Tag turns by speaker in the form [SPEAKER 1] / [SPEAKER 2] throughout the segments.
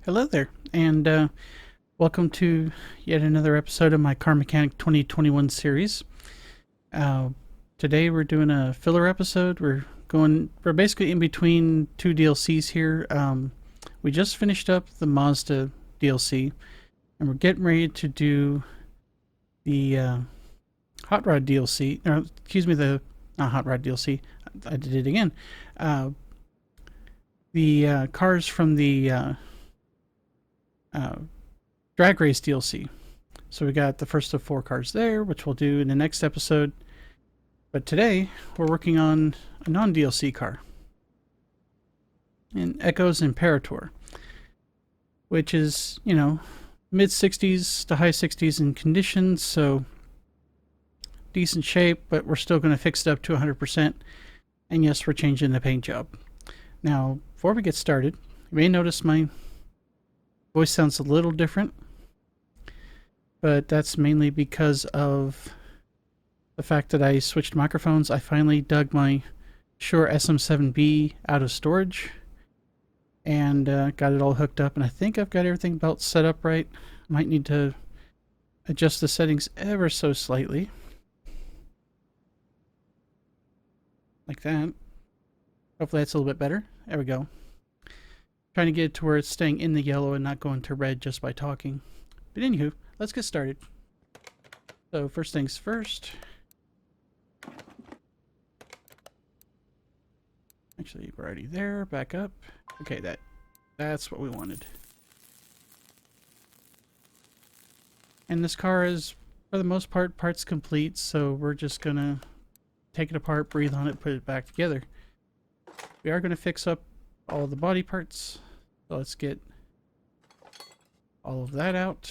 [SPEAKER 1] Hello there, and welcome to yet another episode of my Car Mechanic 2021 series. Uh, Today we're doing a filler episode. We're basically in between two DLCs here. We just finished up the Mazda DLC, and we're getting ready to do the Hot Rod DLC. Or, excuse me, the not Hot Rod DLC. I did it again. Uh, the cars from the uh, Drag Race DLC. So we got the first of four cars there, which we'll do in the next episode. But today we're working on a non-DLC car, an Echos Imperator, which is, mid 60s to high 60s in condition, so decent shape, but we're still going to fix it up to 100%. And yes, we're changing the paint job. Now, before we get started, you may notice my voice sounds a little different, but that's mainly because of the fact that I switched microphones. I finally dug my Shure SM7B out of storage and got it all hooked up, and I think I've got everything about set up right. Might need to adjust the settings ever so slightly, like that. Hopefully that's a little bit better. There we go. Trying to get it to where it's staying in the yellow and not going to red just by talking. But anywho, let's get started. So first things first. Actually, we're already there. Back up. Okay, that's what we wanted. And this car is, for the most part, parts complete, so we're just gonna take it apart, breathe on it, put it back together. We are gonna fix up all the body parts. So let's get all of that out.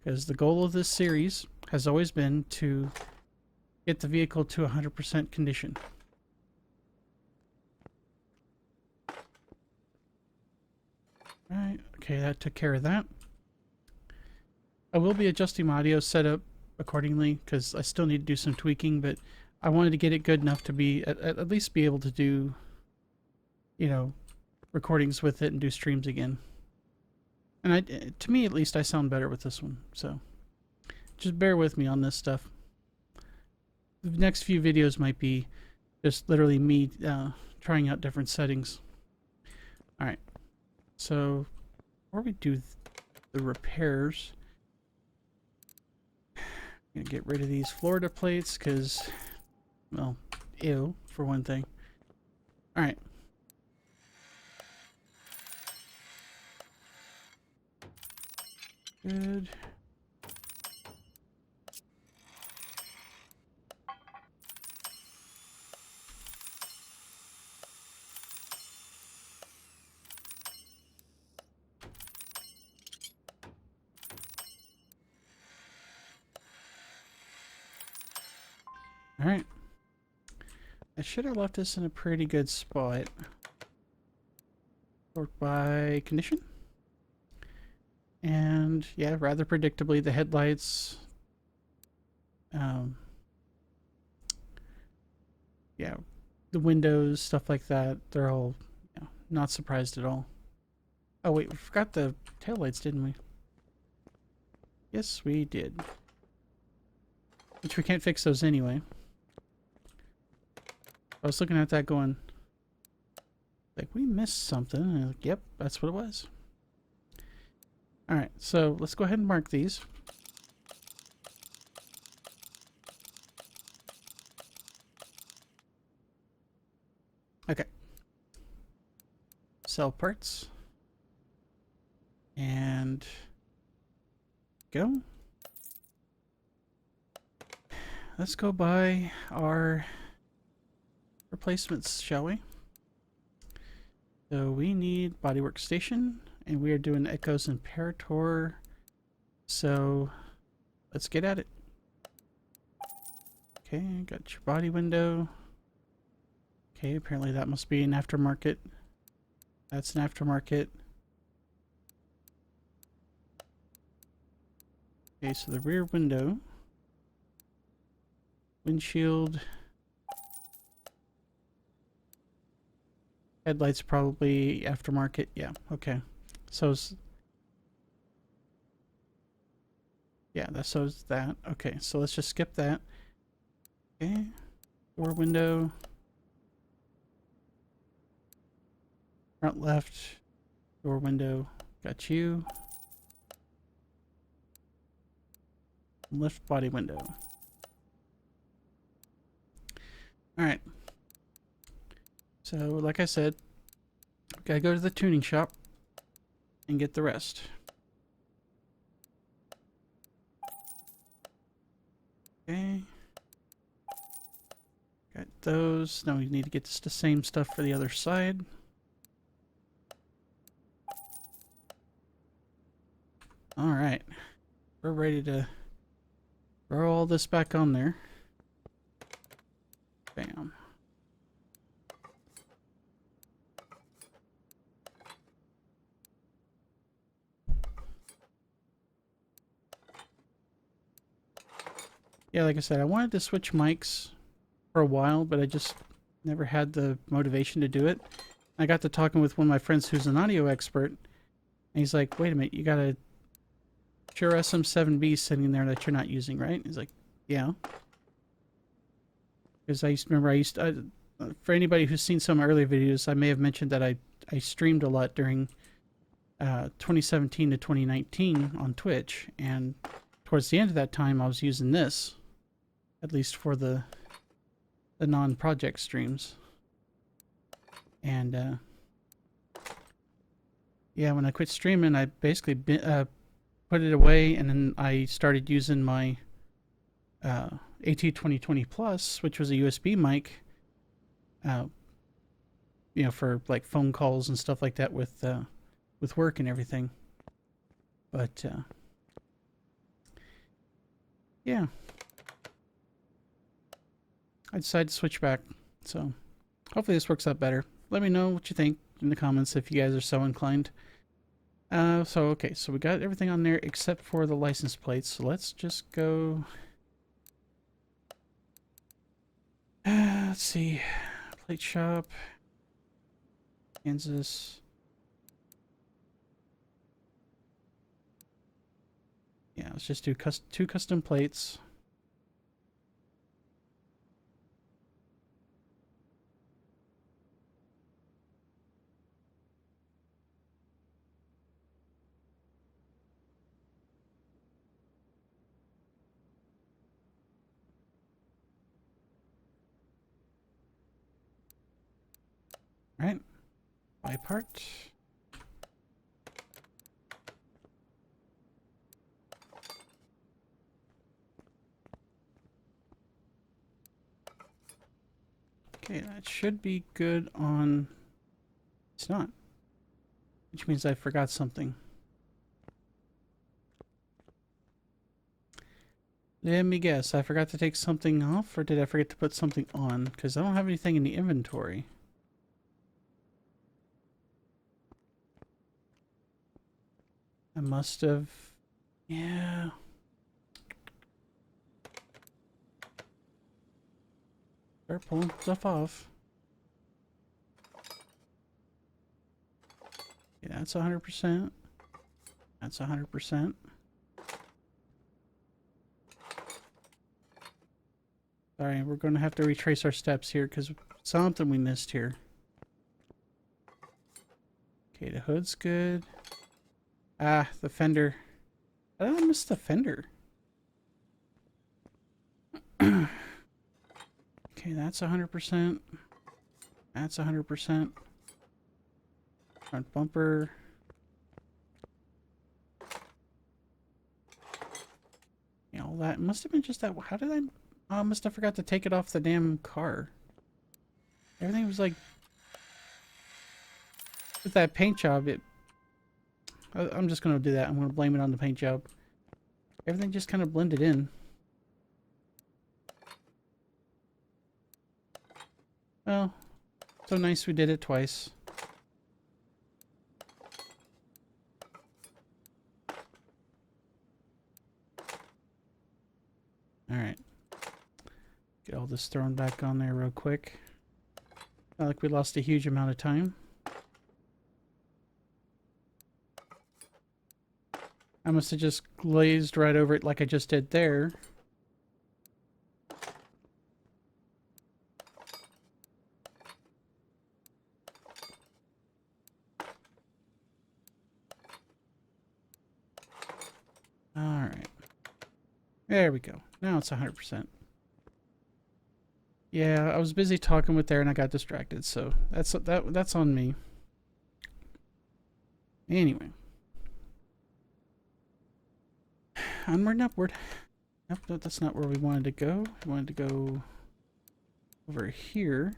[SPEAKER 1] Because the goal of this series has always been to get the vehicle to 100% condition. Alright, okay, that took care of that. I will be adjusting my audio setup accordingly because I still need to do some tweaking, but I wanted to get it good enough to be at least be able to do, recordings with it and do streams again. And to me at least, I sound better with this one, so just bear with me on this stuff. The next few videos might be just literally me trying out different settings. Alright, so before we do the repairs, I'm gonna get rid of these Florida plates because, well, ew, for one thing. Alright. Good. Alright. I should have left this in a pretty good spot. Sort by condition. And yeah, rather predictably, the headlights, yeah, the windows, stuff like that, they're all, not surprised at all. Oh wait, we forgot the taillights, didn't we? Yes, we did. Which we can't fix those anyway. I was looking at that going, like, we missed something. And I was like, yep, that's what it was. Alright, so let's go ahead and mark these. Okay. Sell parts. And go. Let's go buy our replacements, shall we? So we need bodywork station, and we are doing Echos Imperator. So let's get at it. Okay, got your body window. Okay, apparently that must be an aftermarket. That's an aftermarket. Okay, so the rear window. Windshield. Headlights probably aftermarket. Yeah, okay. So, yeah, so's that. Okay, so let's just skip that. Okay, door window. Front left, door window. Got you. Left body window. Alright. So, like I said, gotta go to the tuning shop and get the rest. Okay. Got those. Now we need to get the same stuff for the other side. Alright. We're ready to throw all this back on there. Bam. Yeah, like I said, I wanted to switch mics for a while, but I just never had the motivation to do it. I got to talking with one of my friends who's an audio expert, and he's like, wait a minute, you got a Shure SM7B sitting there that you're not using, right? He's like, yeah. Because I used to remember, for anybody who's seen some earlier videos, I may have mentioned that I streamed a lot during 2017 to 2019 on Twitch, and towards the end of that time, I was using this, at least for the non-project streams. And yeah, when I quit streaming, I basically put it away, and then I started using my AT2020 Plus, which was a USB mic, you know, for like phone calls and stuff like that with work and everything. But yeah, I decided to switch back. So hopefully this works out better. Let me know what you think in the comments if you guys are so inclined. So okay, so we got everything on there except for the license plates. So let's just go. Let's see, plate shop, Kansas. Yeah, let's just do two custom plates. All right, buy part. Okay, that should be good on... It's not. Which means I forgot something. Let me guess. I forgot to take something off, or did I forget to put something on? Because I don't have anything in the inventory. I must have... Yeah. Start pulling stuff off. Yeah, that's 100%. That's 100%. Sorry, we're going to have to retrace our steps here because something we missed here. Okay, the hood's good. Ah, the fender. I don't miss the fender. Okay, that's 100%. That's 100%. Front bumper. Yeah, all that must have been just that. How did I? Oh, I must have forgot to take it off the damn car. Everything was like with that paint job. I'm just gonna do that. I'm gonna blame it on the paint job. Everything just kind of blended in. Well, so nice we did it twice. Alright. Get all this thrown back on there real quick. Not like we lost a huge amount of time. I must have just glazed right over it like I just did there. Alright. There we go. Now it's 100%. Yeah, I was busy talking with there and I got distracted, so that's on me. Anyway. Onward and upward. Nope, no, that's not where we wanted to go. We wanted to go over here.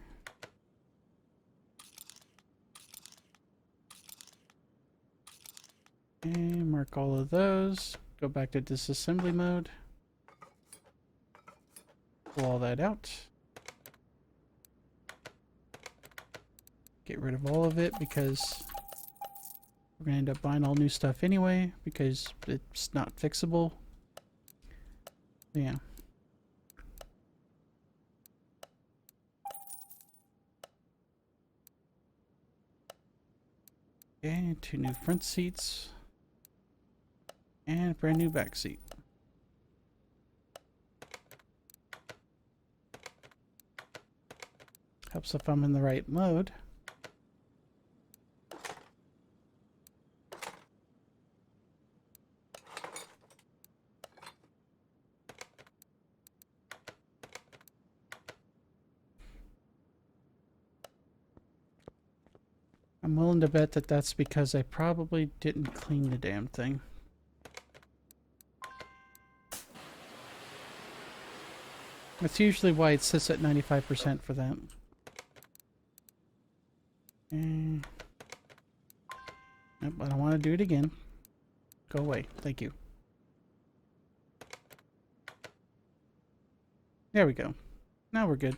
[SPEAKER 1] And mark all of those. Go back to disassembly mode. Pull all that out. Get rid of all of it because we're going to end up buying all new stuff anyway because it's not fixable. Yeah. Okay, 2 new front seats. And a brand new back seat. Helps if I'm in the right mode. I'm willing to bet that that's because I probably didn't clean the damn thing. That's usually why it sits at 95% for that. And nope, I don't want to do it again. Go away. Thank you. There we go. Now we're good.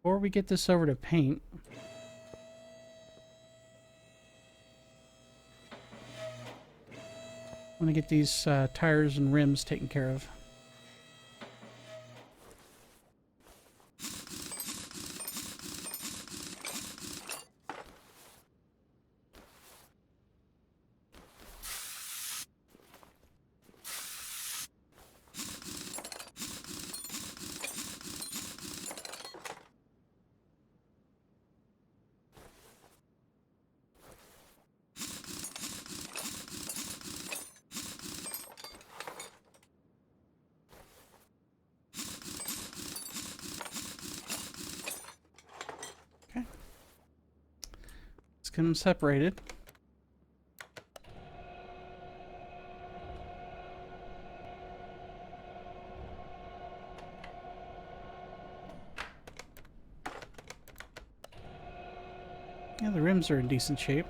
[SPEAKER 1] Before we get this over to paint, I want to get these tires and rims taken care of. Let's get them separated. Yeah, the rims are in decent shape.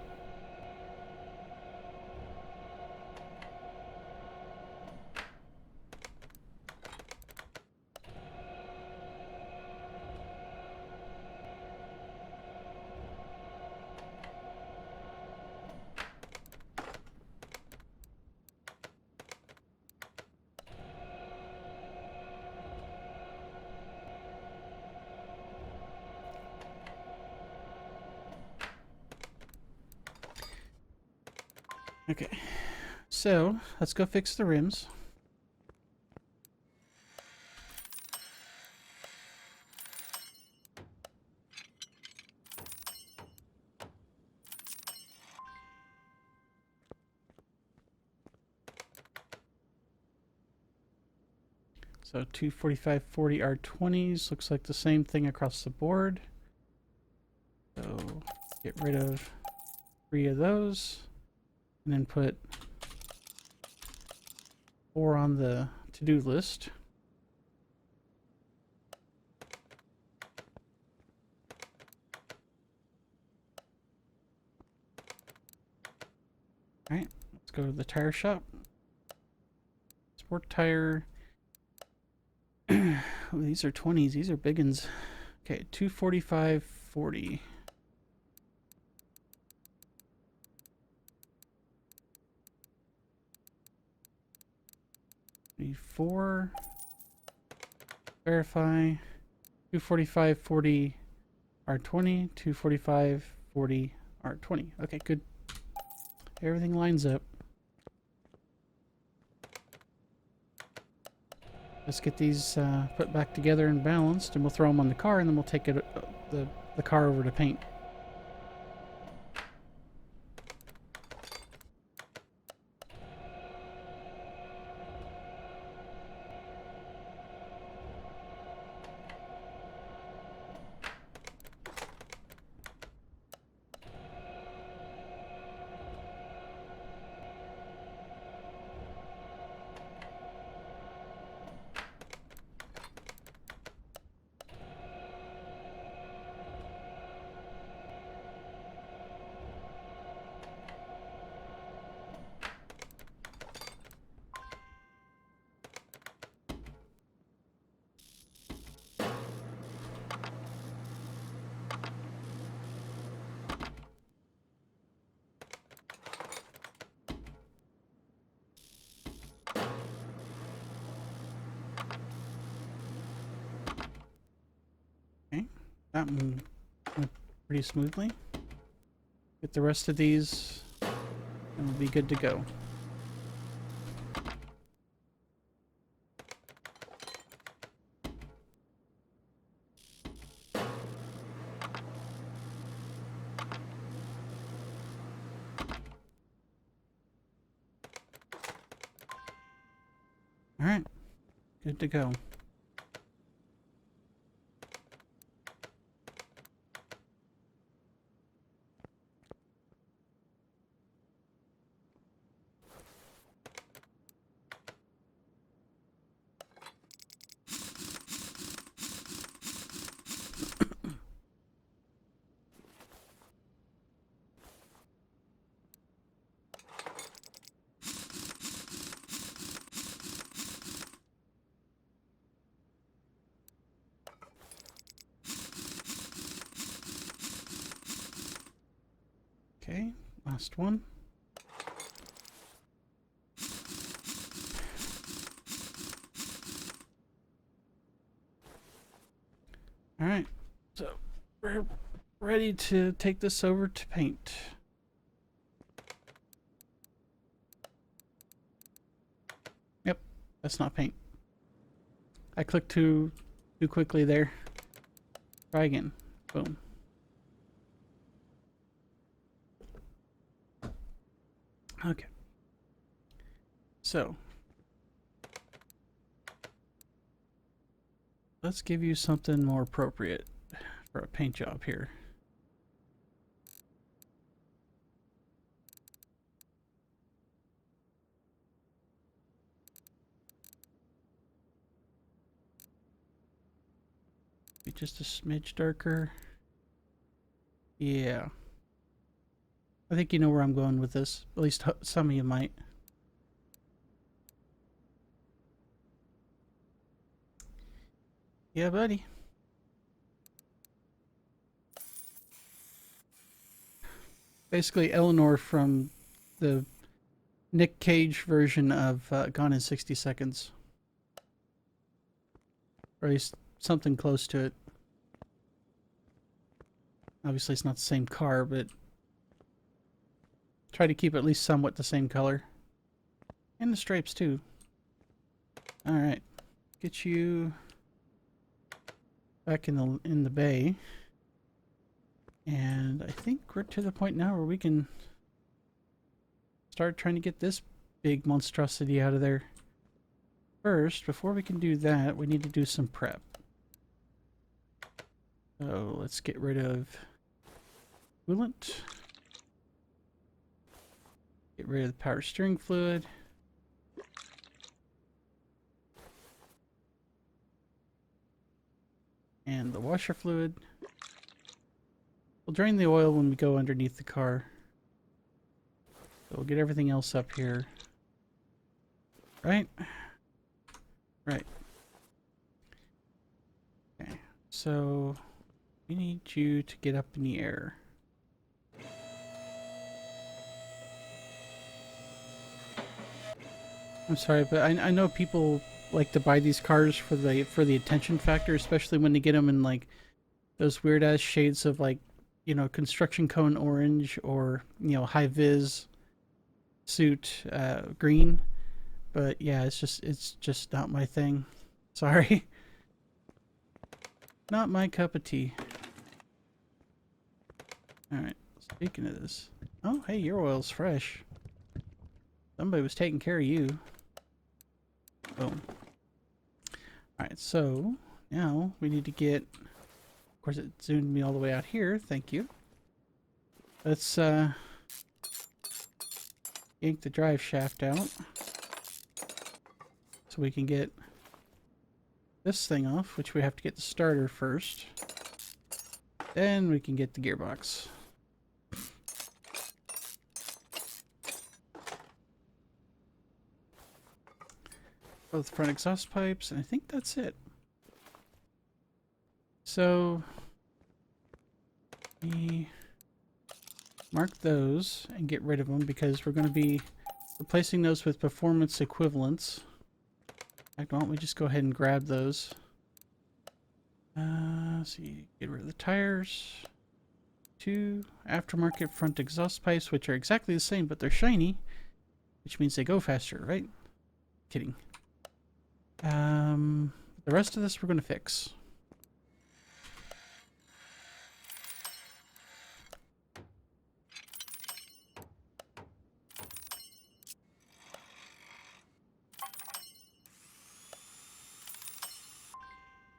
[SPEAKER 1] Okay, so let's go fix the rims. So 245/40 R20s looks like the same thing across the board. So get rid of 3 of those and then put 4 on the to-do list. All right, let's go to the tire shop. Sport tire. Oh, these are 20s. These are big ones. Okay, 245/40. Need 4. Verify. 245/40 R20. 245/40 R20. Okay, good. Everything lines up. let's get these put back together and balanced, and we'll throw them on the car, and then we'll take it the car over to paint. Okay, that one went pretty smoothly. Get the rest of these, and we'll be good to go. All right, good to go. Okay, last one. All right, so we're ready to take this over to paint. Yep, that's not paint. I clicked too quickly there. Try again. Boom. Okay. So let's give you something more appropriate for a paint job here. Be just a smidge darker. Yeah. I think you know where I'm going with this. At least some of you might. Yeah, buddy. Basically, Eleanor from the Nick Cage version of Gone in 60 Seconds. Or at least something close to it. Obviously, it's not the same car, but try to keep at least somewhat the same color. And the stripes, too. Alright. Get you back in the bay. And I think we're to the point now where we can start trying to get this big monstrosity out of there. First, before we can do that, we need to do some prep. So let's get rid of coolant. Get rid of the power steering fluid. And the washer fluid. We'll drain the oil when we go underneath the car. So we'll get everything else up here. Right? Right. Okay. So we need you to get up in the air. I'm sorry, but I know people like to buy these cars for the attention factor, especially when they get them in like those weird ass shades of like, you know, construction cone orange or, you know, high vis suit green. But yeah, it's just not my thing. Sorry. Not my cup of tea. Alright, speaking of this. Oh, hey, your oil's fresh. Somebody was taking care of you. Boom. Alright, so now we need to get... Of course, it zoomed me all the way out here. Thank you. Let's yank the drive shaft out so we can get this thing off, which we have to get the starter first. Then we can get the gearbox. Both front exhaust pipes, and I think that's it. So we mark those and get rid of them because we're going to be replacing those with performance equivalents. In fact, why don't we just go ahead and grab those? So you get rid of the tires. 2 aftermarket front exhaust pipes, which are exactly the same, but they're shiny, which means they go faster, right? Kidding. The rest of this we're going to fix.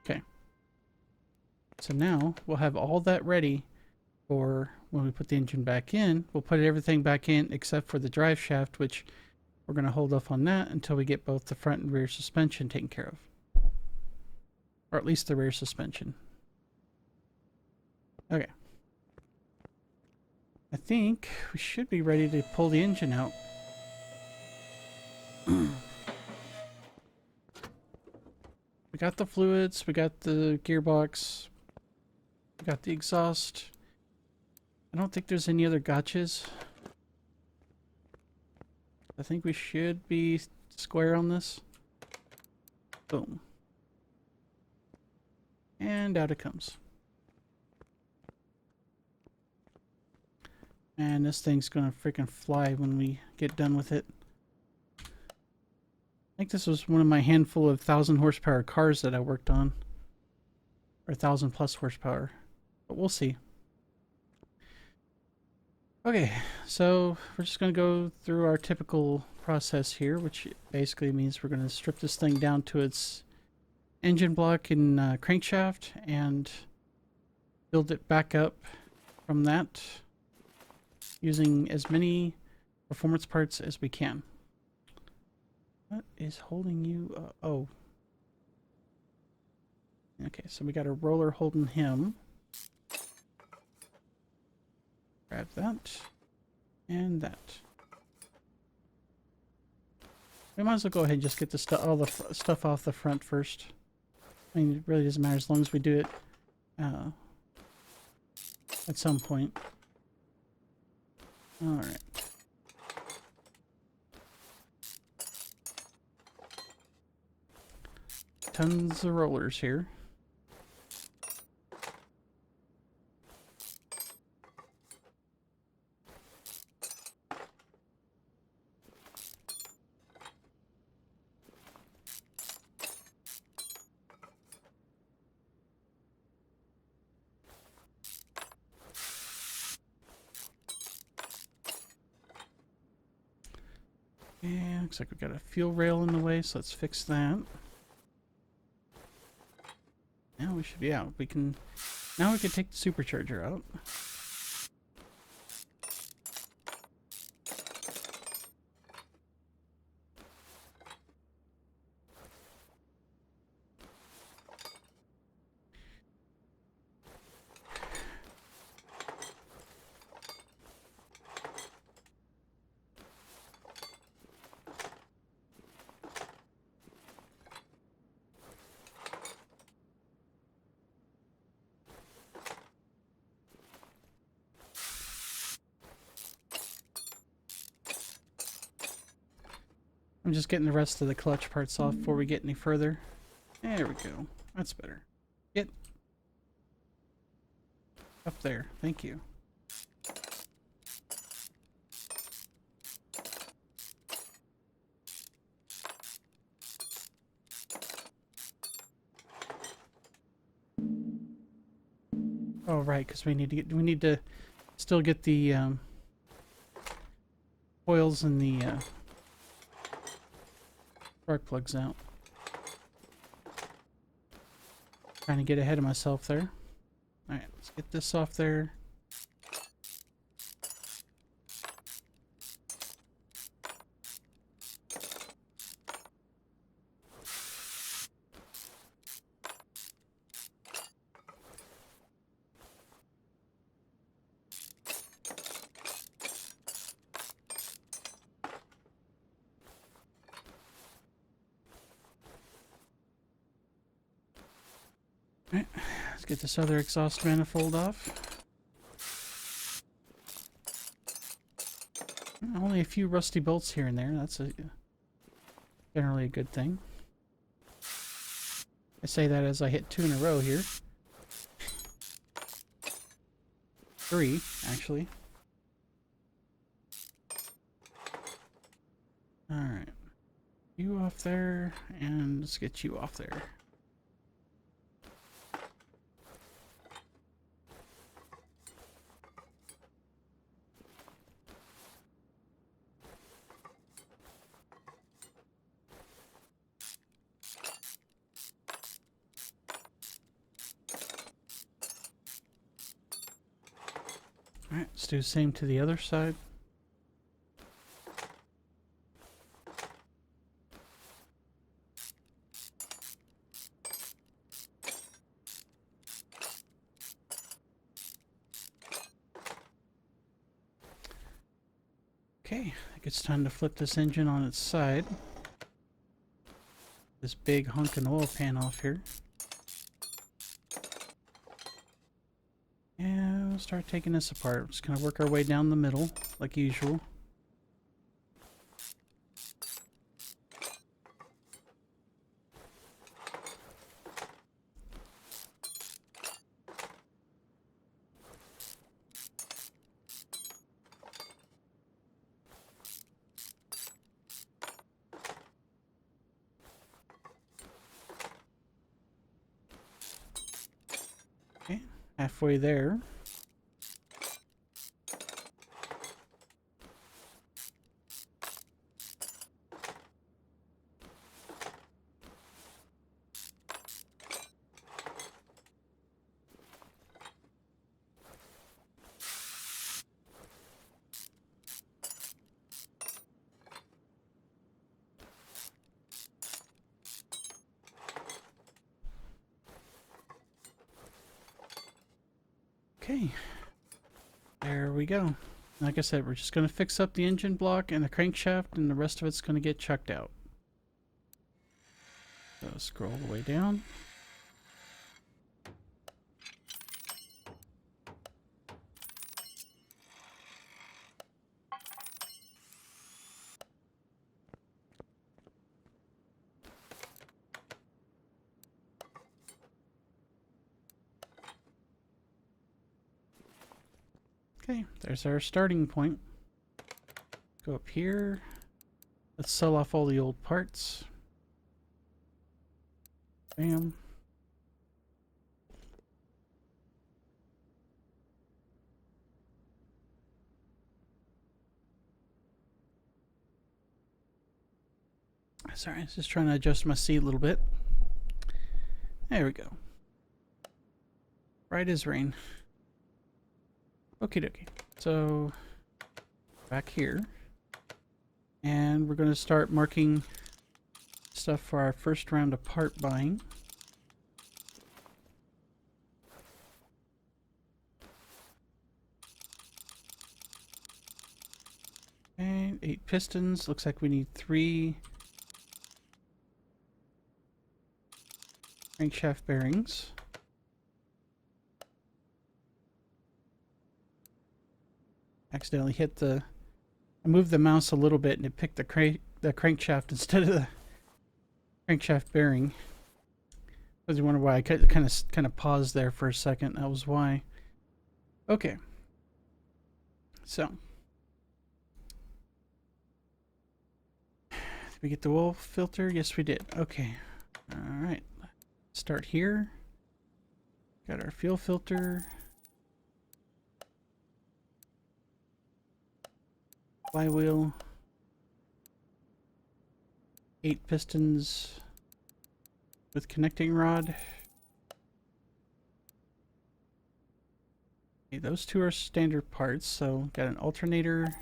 [SPEAKER 1] Okay. So now we'll have all that ready for when we put the engine back in. We'll put everything back in except for the drive shaft, which we're going to hold off on that until we get both the front and rear suspension taken care of. Or at least the rear suspension. Okay. I think we should be ready to pull the engine out. We got the fluids, we got the gearbox, we got the exhaust. I don't think there's any other gotchas. I think we should be square on this. Boom. And out it comes. And this thing's gonna freaking fly when we get done with it. I think this was one of my handful of 1,000 horsepower cars that I worked on. Or 1,000 plus horsepower. But we'll see. Okay, so we're just going to go through our typical process here, which basically means we're going to strip this thing down to its engine block and crankshaft and build it back up from that using as many performance parts as we can. What is holding you up? Oh. Okay, so we got a roller holding him. Grab that. And that. We might as well go ahead and just get the all the stuff off the front first. I mean, it really doesn't matter as long as we do it at some point. Alright. Tons of rollers here. And looks like we got a fuel rail in the way, so let's fix that. Now we should be out. Now we can take the supercharger out. I'm just getting the rest of the clutch parts off before we get any further. There we go. That's better. Get up there. Thank you. Oh, right, because we need to still get the coils and the spark plugs out. Trying to get ahead of myself there. All right, let's get this off there. Alright, let's get this other exhaust manifold off. Only a few rusty bolts here and there. That's generally a good thing. I say that as I hit 2 in a row here. 3, actually. Alright. You off there, and let's get you off there. Alright, let's do the same to the other side. Okay, I think it's time to flip this engine on its side. This big hunkin' oil pan off here. And we'll start taking this apart. We're just gonna work our way down the middle, like usual. Okay, halfway there. Okay, there we go. Like I said, we're just going to fix up the engine block and the crankshaft, and the rest of it's going to get chucked out. So scroll the way down. Okay, there's our starting point. Go up here. Let's sell off all the old parts. Bam. Sorry, I was just trying to adjust my seat a little bit. There we go. Right as rain. Okie dokie. So, back here. And we're going to start marking stuff for our first round of part buying. And 8 pistons. Looks like we need 3 crankshaft bearings. Accidentally hit the... I moved the mouse a little bit and it picked the crankshaft instead of the crankshaft bearing. I was wondering why I kind of paused there for a second. That was why. Okay. So. Did we get the oil filter? Yes, we did. Okay. All right. Start here. Got our fuel filter. flywheel, 8 pistons with connecting rod. Okay, those two are standard parts, so got an alternator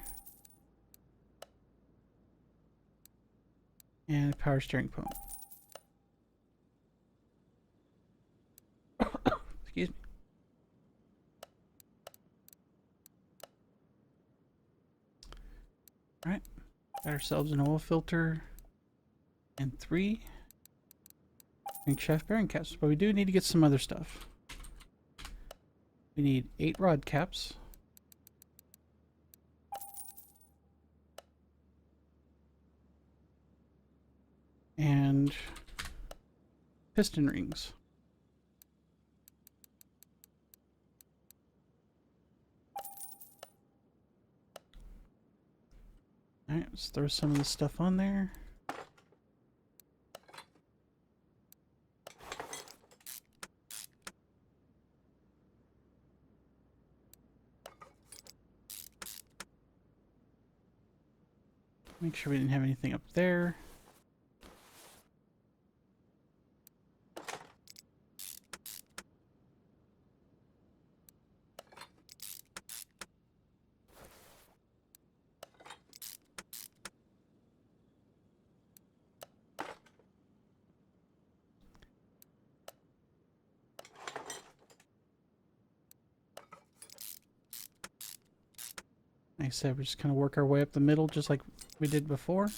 [SPEAKER 1] and a power steering pump. Excuse me. Alright, got ourselves an oil filter and 3 crankshaft bearing caps, but we do need to get some other stuff. We need 8 rod caps. And piston rings. Alright, let's throw some of this stuff on there. Make sure we didn't have anything up there. Like I said, we just kind of work our way up the middle just like we did before.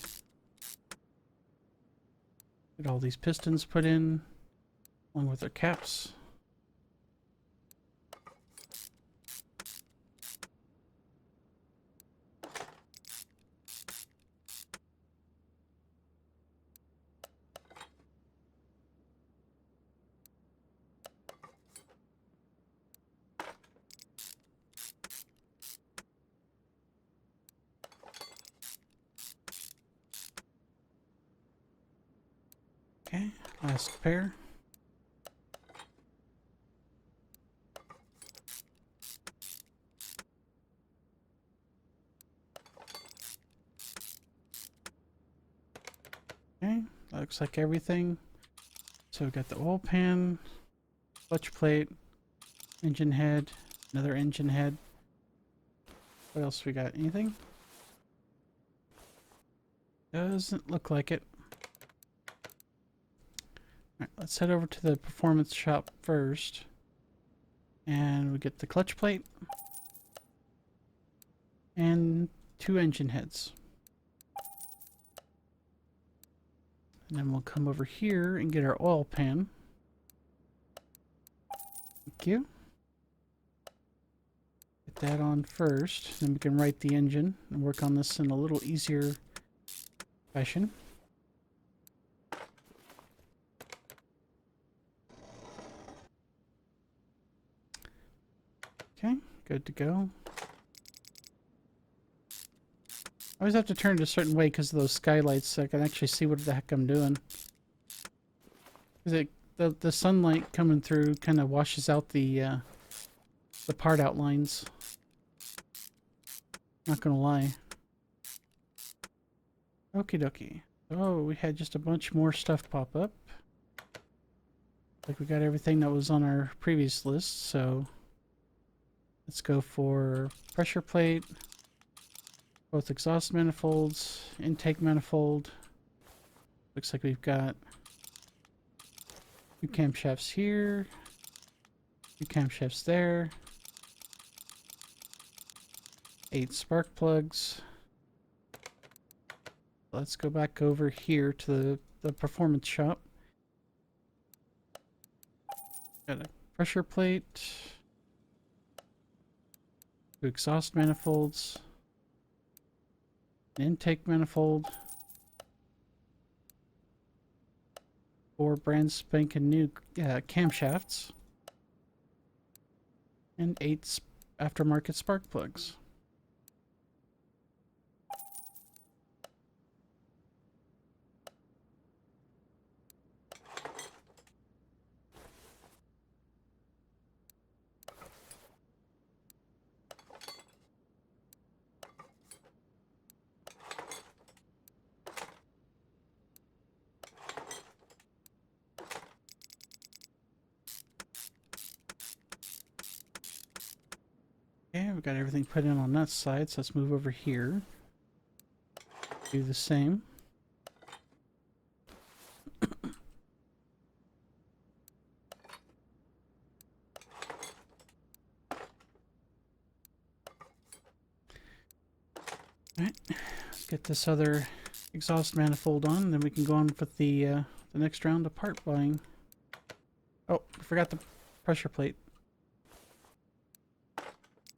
[SPEAKER 1] Get all these pistons put in, along with their caps. Okay, last pair. Okay, looks like everything. So we got the oil pan, clutch plate, engine head, another engine head. What else we got? Anything? Doesn't look like it. Alright, let's head over to the performance shop first. And we get the clutch plate and 2 engine heads. And then we'll come over here and get our oil pan. Thank you. Get that on first, then we can write the engine and work on this in a little easier fashion. Okay, good to go. I always have to turn it a certain way because of those skylights so I can actually see what the heck I'm doing. Because the sunlight coming through kind of washes out the part outlines. Not gonna lie. Okie dokie. Oh, we had just a bunch more stuff pop up. Like we got everything that was on our previous list, so let's go for pressure plate, both exhaust manifolds, intake manifold. Looks like we've got 2 camshafts here, 2 camshafts there, 8 spark plugs. Let's go back over here to the performance shop. Got a pressure plate, 2 exhaust manifolds, an intake manifold, 4 brand spanking new camshafts, and 8 aftermarket spark plugs. we got everything put in on that side, so let's move over here. Do the same. Alright, let's get this other exhaust manifold on, and then we can go on with the next round of part buying. Oh, I forgot the pressure plate.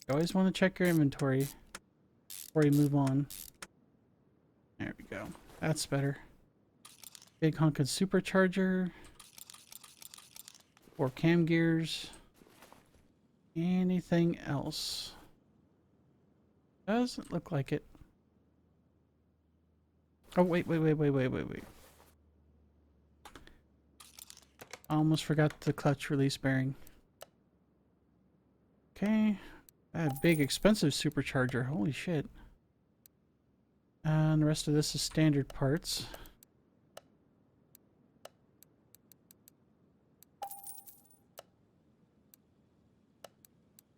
[SPEAKER 1] You always want to check your inventory before you move on. There we go. That's better. Big honkin' supercharger. 4 cam gears. Anything else? Doesn't look like it. Oh, wait. I almost forgot the clutch release bearing. Okay. That big expensive supercharger. Holy shit. And the rest of this is standard parts.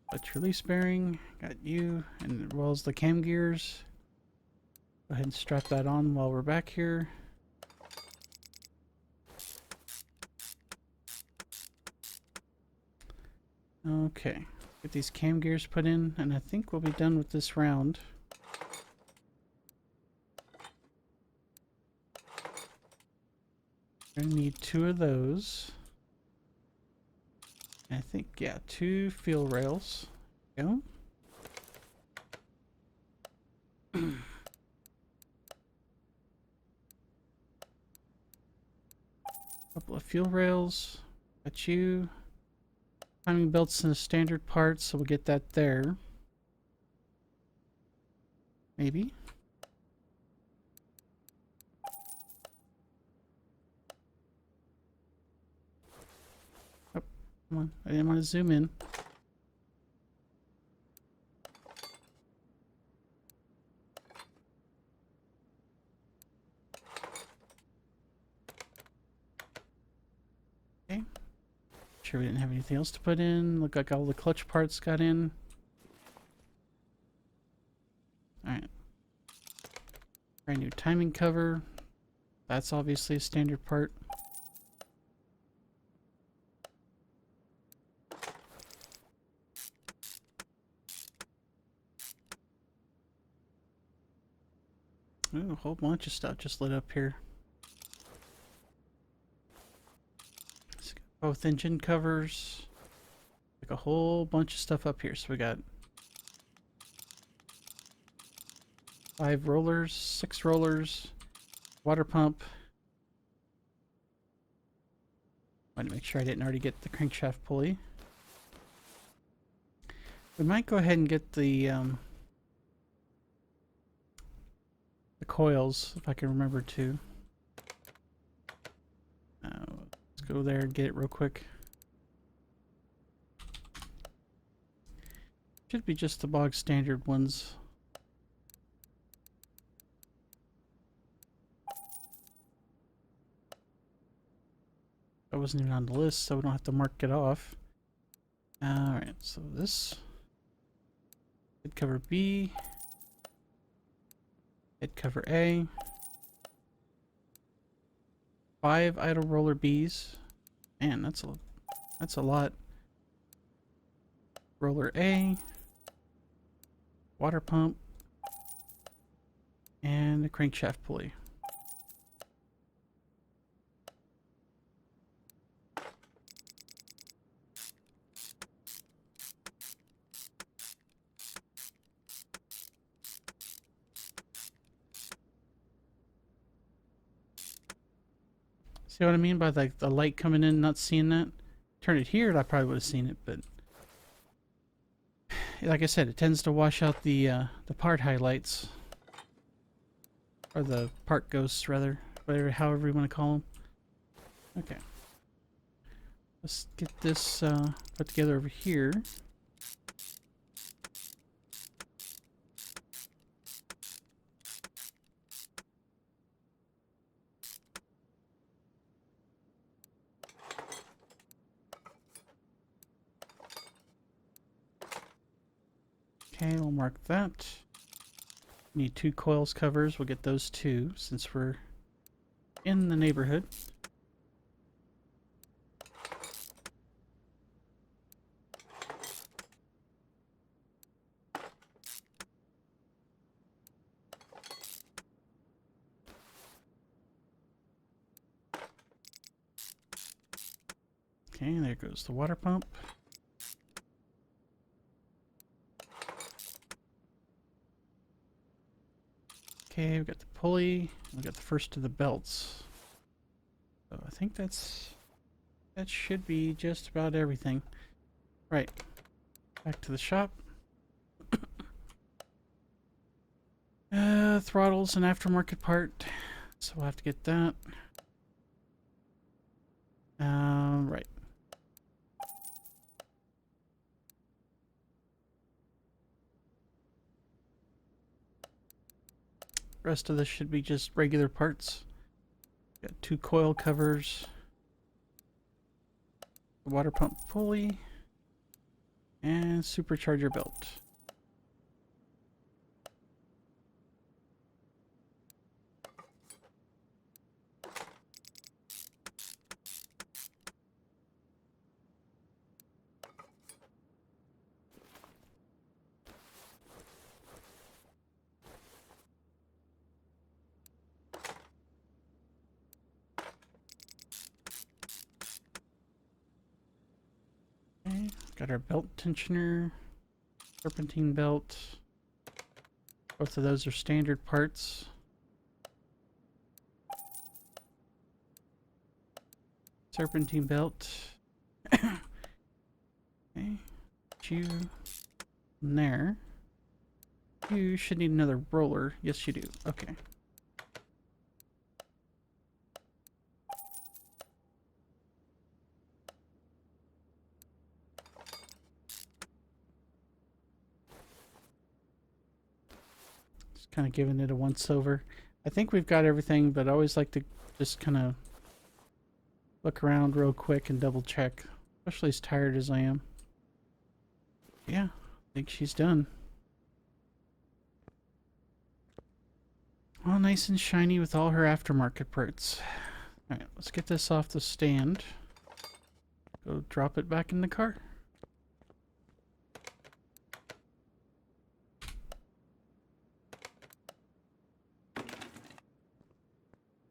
[SPEAKER 1] Clutch release bearing. Got you. And as well as the cam gears. Go ahead and strap that on while we're back here. Okay. Get these cam gears put in, and I think we'll be done with this round. We're gonna need 2 of those. I think, yeah, 2 fuel rails. Go. Couple of fuel rails. Got you. Timing belts and a standard part, so we'll get that there. Maybe. Oh, come on. I didn't want to zoom in. Okay. Sure we didn't have anything else to put in. Look like all the clutch parts got in. Alright. Brand new timing cover. That's obviously a standard part. Ooh, a whole bunch of stuff just lit up here. Both engine covers. Like a whole bunch of stuff up here. So we got 5 rollers, 6 rollers, water pump. Want to make sure I didn't already get the crankshaft pulley. We might go ahead and get the coils, if I can remember to. Let's go there and get it real quick. Should be just the bog standard ones. That wasn't even on the list, so we don't have to mark it off. Alright, so this head cover B, head cover A, 5 idle roller Bs. Man, that's a lot. Roller A, water pump, and a crankshaft pulley. See what I mean by like the light coming in, not seeing that? Turn it here, and I probably would have seen it, but like I said, it tends to wash out the part highlights, or the part ghosts rather, whatever, however you want to call them. Okay, let's get this put together over here. Okay, we'll mark that. Need 2 coils covers. We'll get those 2 since we're in the neighborhood. Okay, there goes the water pump. Okay, we got the pulley. We got the first of the belts. So I think that should be just about everything. Right. Back to the shop. Throttle's an aftermarket part, so we'll have to get that. Right. Rest of this should be just regular parts. Got 2 coil covers, the water pump pulley, and supercharger belt. Okay, got our belt tensioner, serpentine belt. Both of those are standard parts. Serpentine belt. Okay, you there. You should need another roller. Yes, you do. Okay. Just kind of giving it a once over. I think we've got everything, but I always like to just kind of look around real quick and double check, especially as tired as I am. Yeah, I think she's done. All nice and shiny with all her aftermarket parts. Alright, let's get this off the stand. Go drop it back in the car.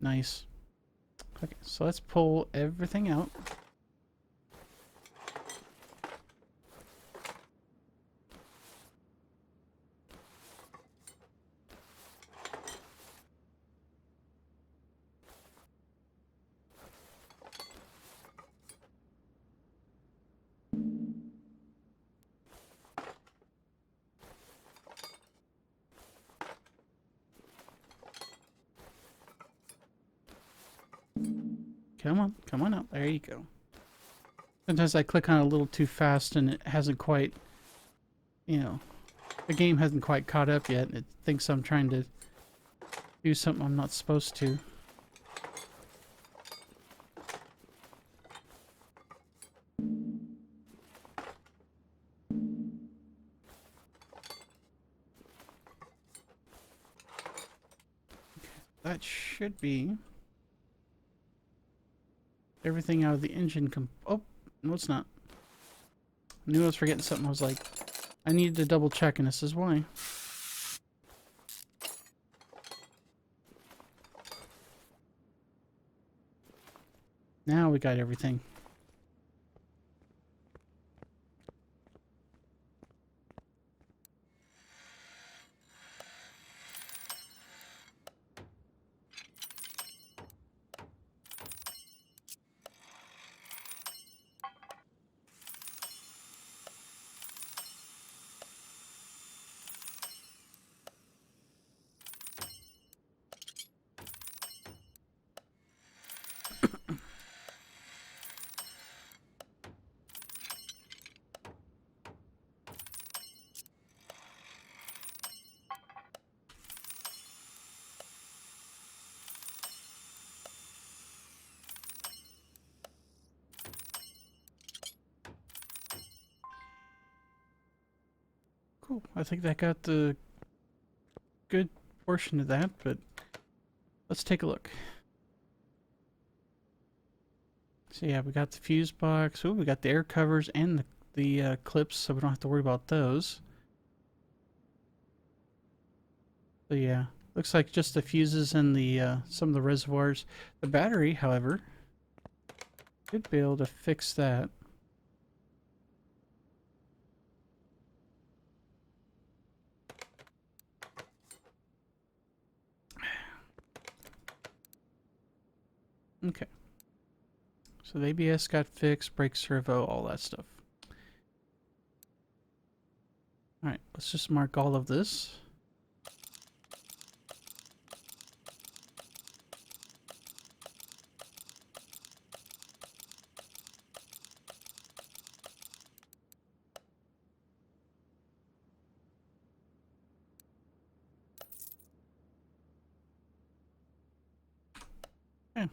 [SPEAKER 1] Nice. Okay, so let's pull everything out. Come on up. There you go. Sometimes I click on it a little too fast and it hasn't quite, you know, the game hasn't quite caught up yet. It thinks I'm trying to do something I'm not supposed to. That should be everything out of the engine. Oh, no, it's not. I knew I was forgetting something. I was like, I needed to double check, and this is why. Now we got everything. Cool. I think that got the good portion of that, but let's take a look. So yeah, we got the fuse box. Oh, we got the air covers and the clips, so we don't have to worry about those. So yeah, looks like just the fuses and the some of the reservoirs. The battery, however, should be able to fix that. Okay. So the ABS got fixed, brake servo, all that stuff. Alright, let's just mark all of this. Okay.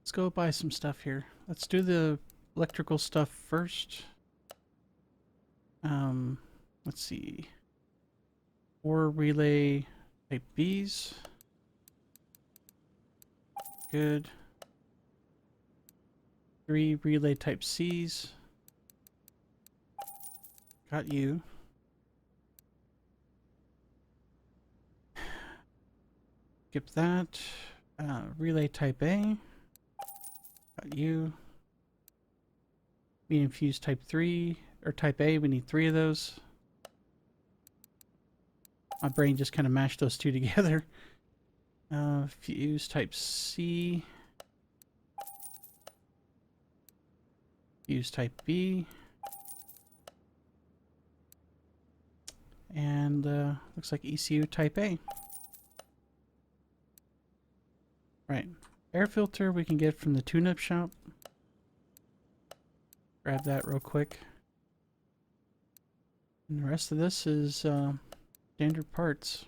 [SPEAKER 1] Let's go buy some stuff here. Let's do the electrical stuff first. Let's see. 4 relay type Bs. Good. 3 relay type Cs. Got you. Skip that. Relay type A. Got you. Medium fuse type 3. Or type A, we need 3 of those. My brain just kind of mashed those two together. Fuse type C. Fuse type B. And looks like ECU type A. Right. Air filter we can get from the tune-up shop. Grab that real quick. And the rest of this is standard parts.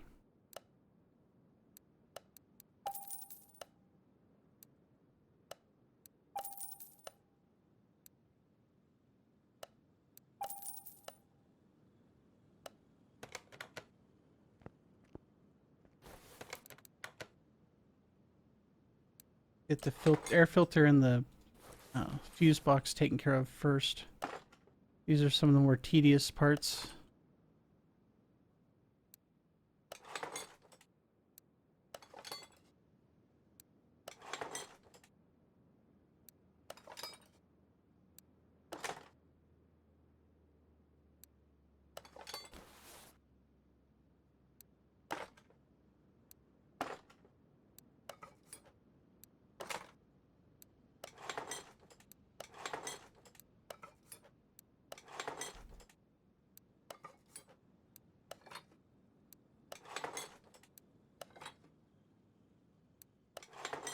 [SPEAKER 1] Get the air filter and the fuse box taken care of first. These are some of the more tedious parts.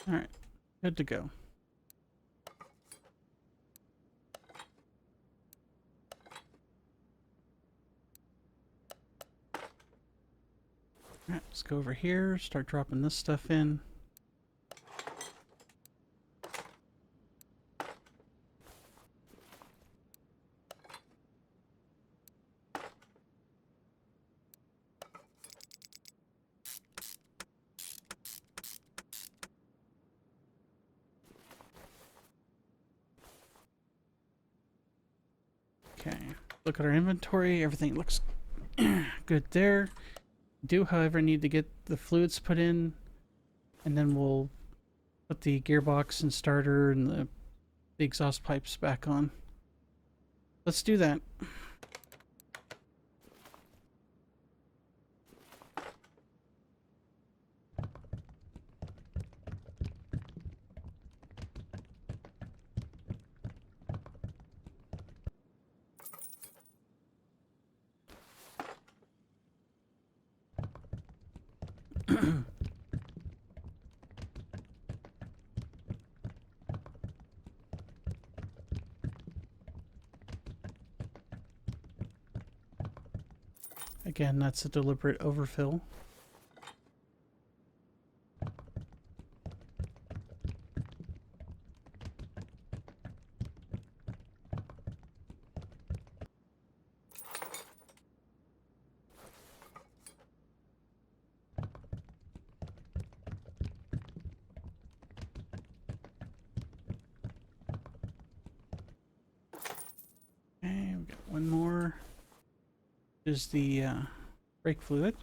[SPEAKER 1] Alright, good to go. Alright, let's go over here, start dropping this stuff in. Okay, look at our inventory, everything looks good there. Do, however, need to get the fluids put in, and then we'll put the gearbox and starter and the exhaust pipes back on. Let's do that. Again, that's a deliberate overfill. one more is the brake fluid.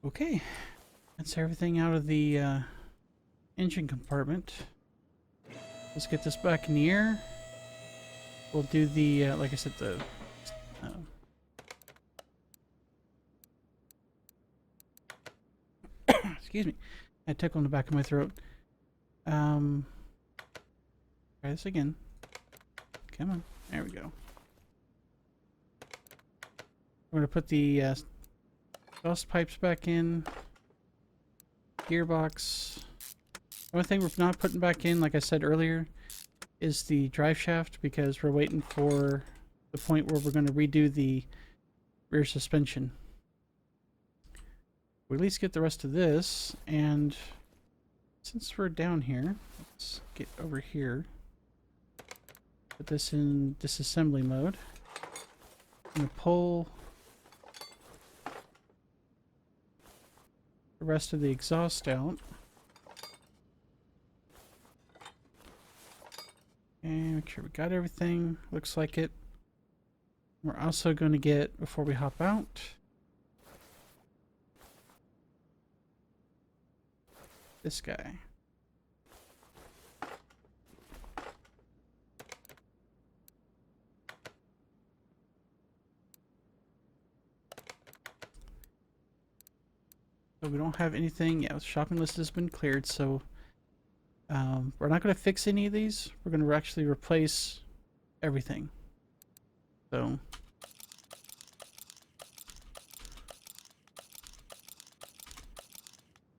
[SPEAKER 1] Okay, that's everything out of the engine compartment. Let's get this back in the air. We'll do the, like I said, the excuse me, I had tickle in the back of my throat. Try this again. Come on, there we go. We're gonna put the exhaust pipes back in. Gearbox. The only thing we're not putting back in, like I said earlier, is the drive shaft, because we're waiting for the point where we're going to redo the rear suspension. We'll at least get the rest of this, and since we're down here, let's get over here. Put this in disassembly mode. I'm going to pull the rest of the exhaust out. And make sure we got everything. Looks like it. We're also going to get, before we hop out, this guy. So we don't have anything. Yeah, the shopping list has been cleared, so we're not going to fix any of these. We're going to actually replace everything. So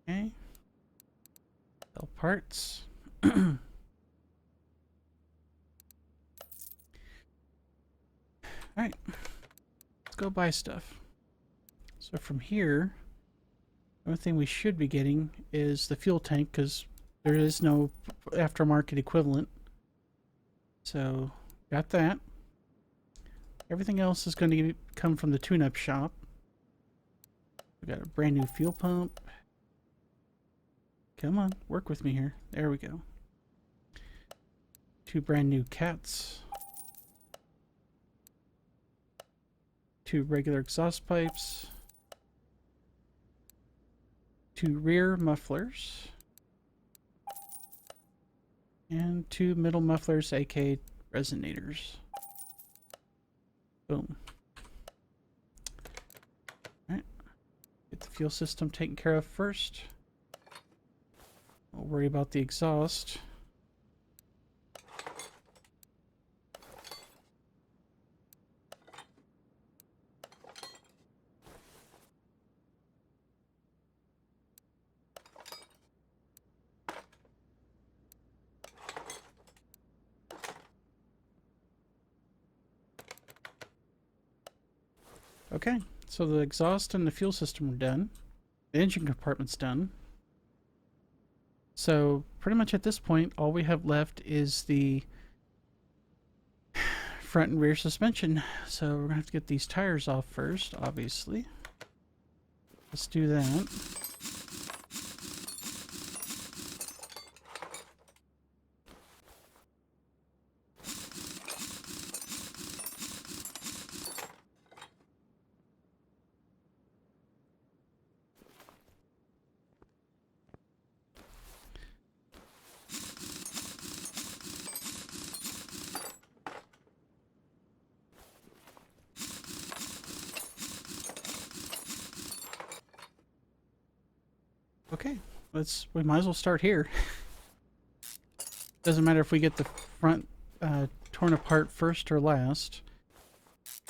[SPEAKER 1] okay, sell parts. All right, let's go buy stuff. So from here, the only thing we should be getting is the fuel tank, because there is no aftermarket equivalent. So got that. Everything else is going to come from the tune-up shop. We got a brand new fuel pump. Come on, work with me here. There we go. 2 brand new cats. 2 regular exhaust pipes. 2 rear mufflers. And 2 middle mufflers, aka resonators. Boom. Alright. Get the fuel system taken care of first. We'll worry about the exhaust. Okay, so the exhaust and the fuel system are done. The engine compartment's done. So pretty much at this point, all we have left is the front and rear suspension. So we're gonna have to get these tires off first, obviously. Let's do that. Okay, we might as well start here. Doesn't matter if we get the front torn apart first or last.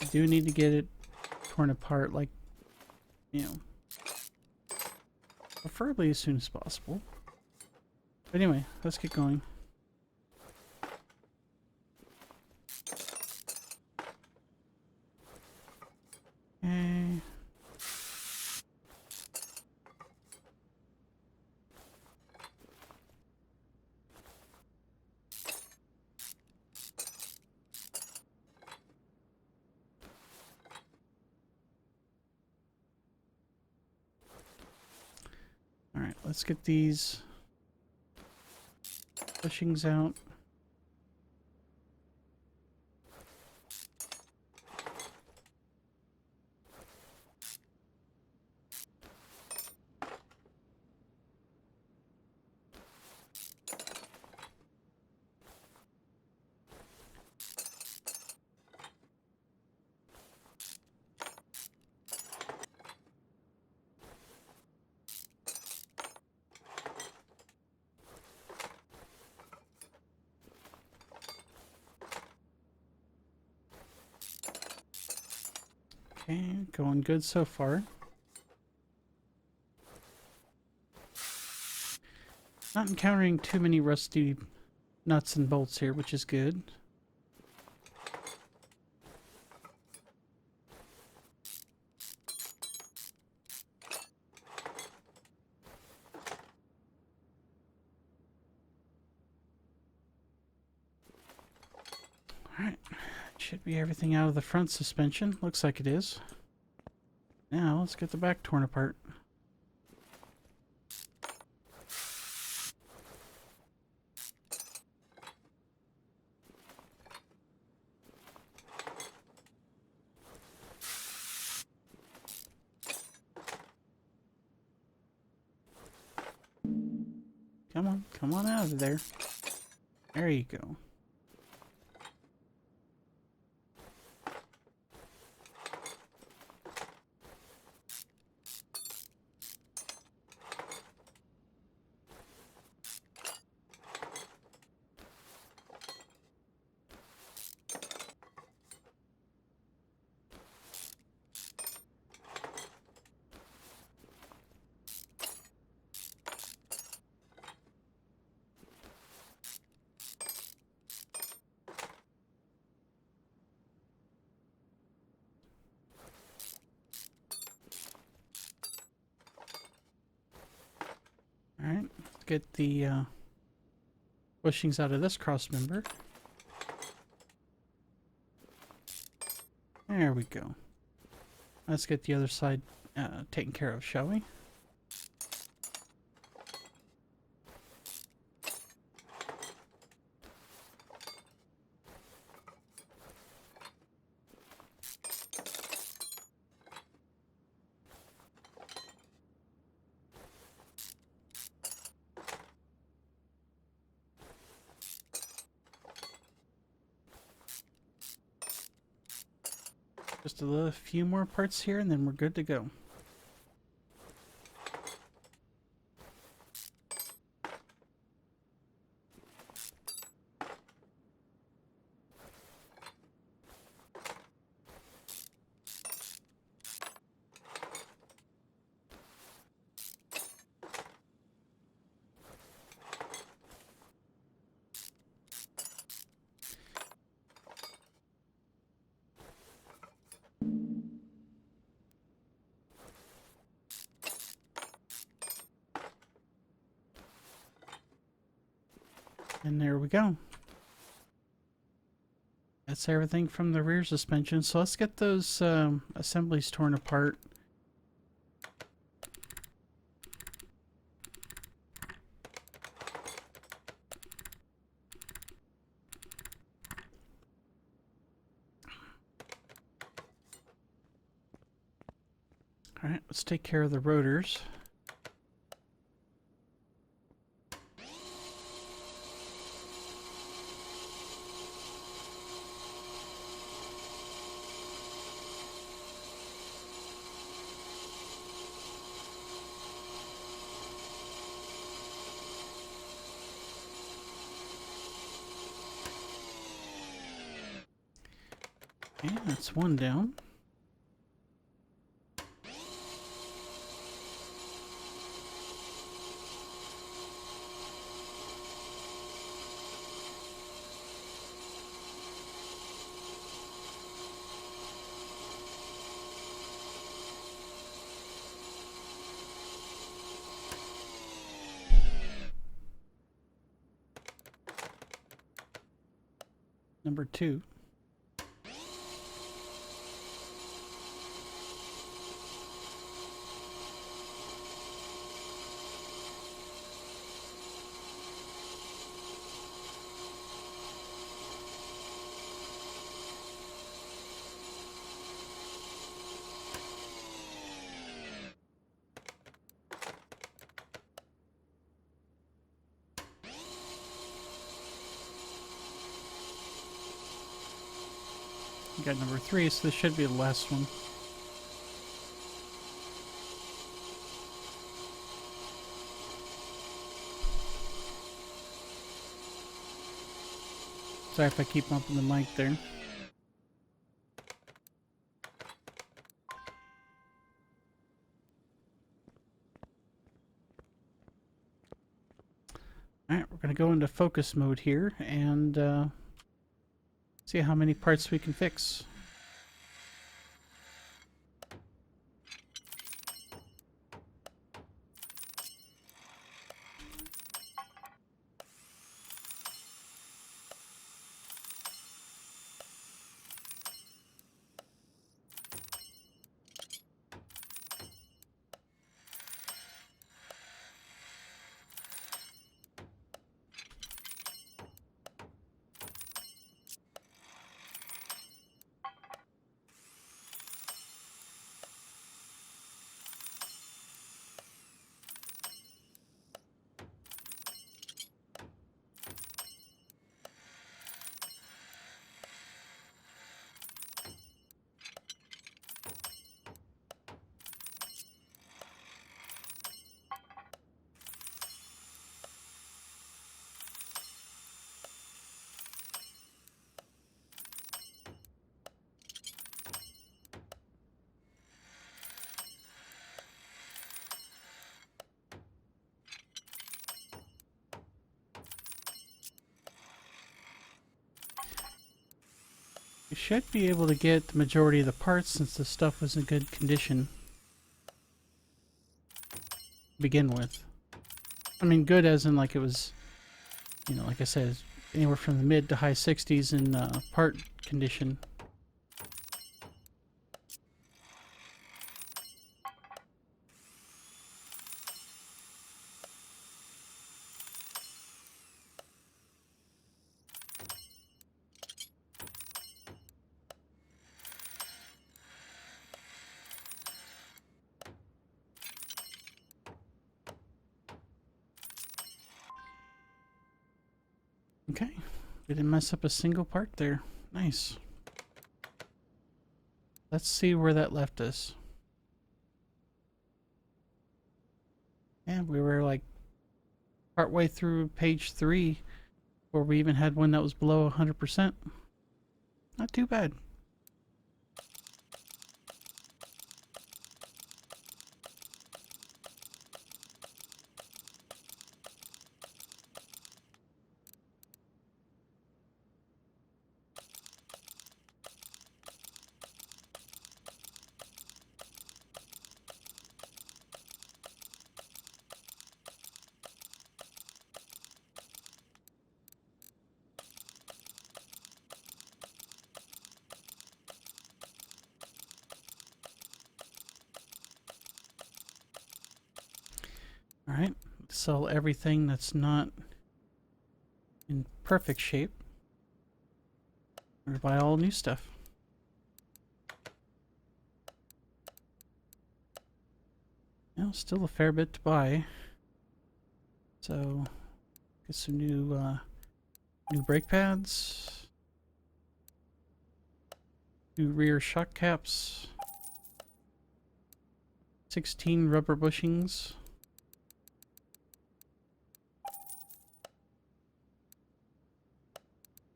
[SPEAKER 1] I do need to get it torn apart, like, you know, preferably as soon as possible. But anyway, let's get going. Okay. let's get these bushings out. Okay, going good so far. Not encountering too many rusty nuts and bolts here, which is good. Alright, should be everything out of the front suspension. Looks like it is. Now, let's get the back torn apart. Come on out of there. There you go. Alright, let's get the bushings out of this cross member. There we go. Let's get the other side taken care of, shall we? Just a few more parts here and then we're good to go. And there we go. That's everything from the rear suspension. So let's get those assemblies torn apart. Alright, let's take care of the rotors. Okay, that's one down. Number 2. got number 3, so this should be the last one. Sorry if I keep bumping the mic there. Alright, we're going to go into focus mode here and see how many parts we can fix. We should be able to get the majority of the parts since the stuff was in good condition to begin with. I mean, good as in like it was, you know, like I said, anywhere from the mid to high 60s in part condition. Okay, we didn't mess up a single part there. Nice. Let's see where that left us. And we were like partway through page 3 where we even had one that was below 100%. Not too bad. Alright, sell everything that's not in perfect shape. Or buy all new stuff. Well, still a fair bit to buy. So, get some new brake pads. New rear shock caps. 16 rubber bushings.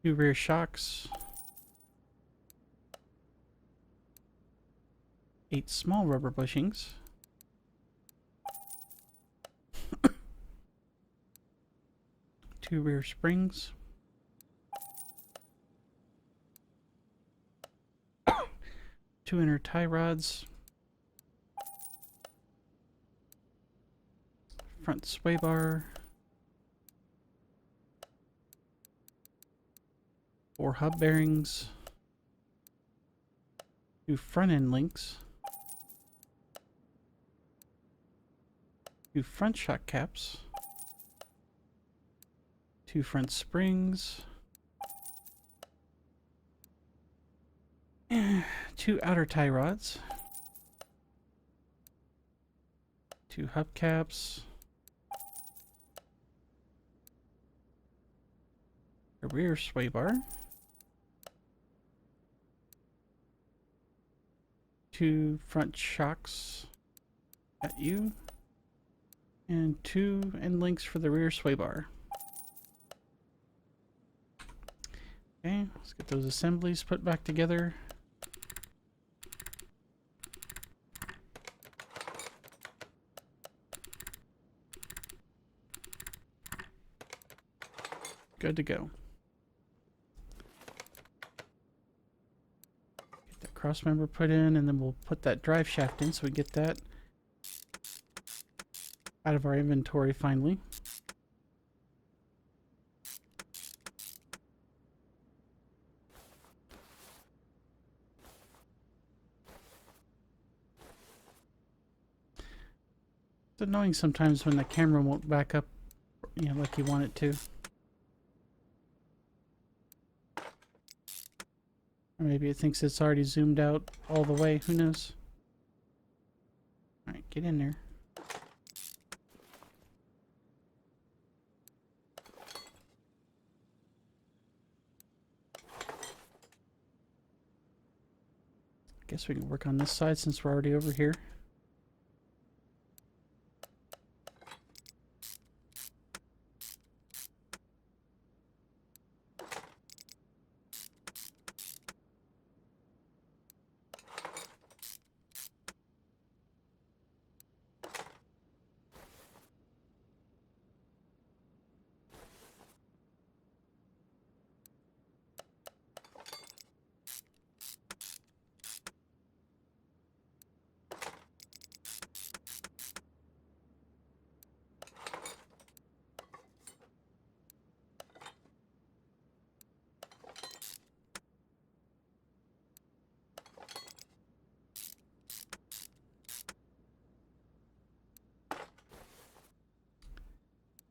[SPEAKER 1] New rear shocks. 8 small rubber bushings. Two rear springs. 2 inner tie rods. Front sway bar. 4 hub bearings. 2 front end links. 2 front shock caps. 2 front springs. 2 outer tie rods. 2 hubcaps. A rear sway bar. 2 front shocks at you, and 2 end links for the rear sway bar. Okay, let's get those assemblies put back together. Good to go. Get that cross member put in, and then we'll put that drive shaft in so we get that out of our inventory finally. It's annoying sometimes when the camera won't back up, you know, like you want it to. Or maybe it thinks it's already zoomed out all the way. Who knows? Alright, get in there. Guess we can work on this side since we're already over here.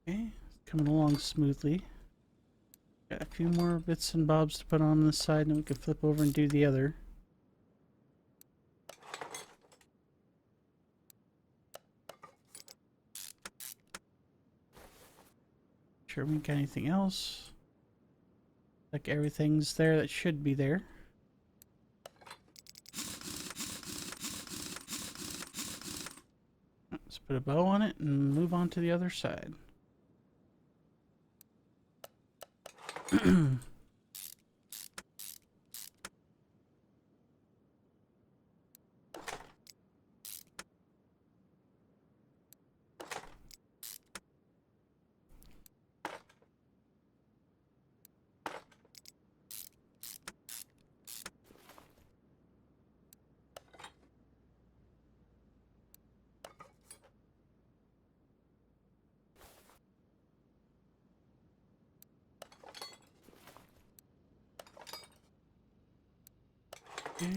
[SPEAKER 1] Okay, coming along smoothly. Got a few more bits and bobs to put on this side, and we can flip over and do the other. Sure we got anything else. Like everything's there that should be there. Let's put a bow on it and move on to the other side. Okay.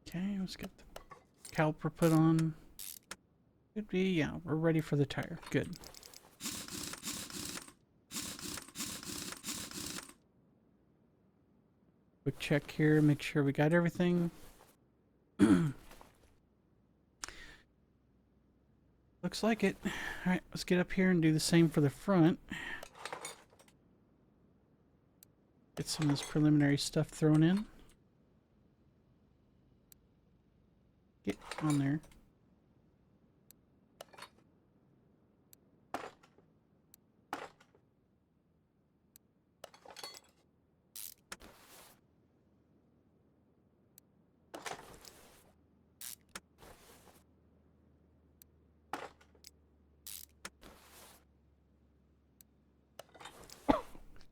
[SPEAKER 1] Okay, let's get the caliper put on. Could be, yeah, we're ready for the tire. Good. Quick check here, make sure we got everything. Looks like it. Alright, let's get up here and do the same for the front. Get some of this preliminary stuff thrown in. Get on there.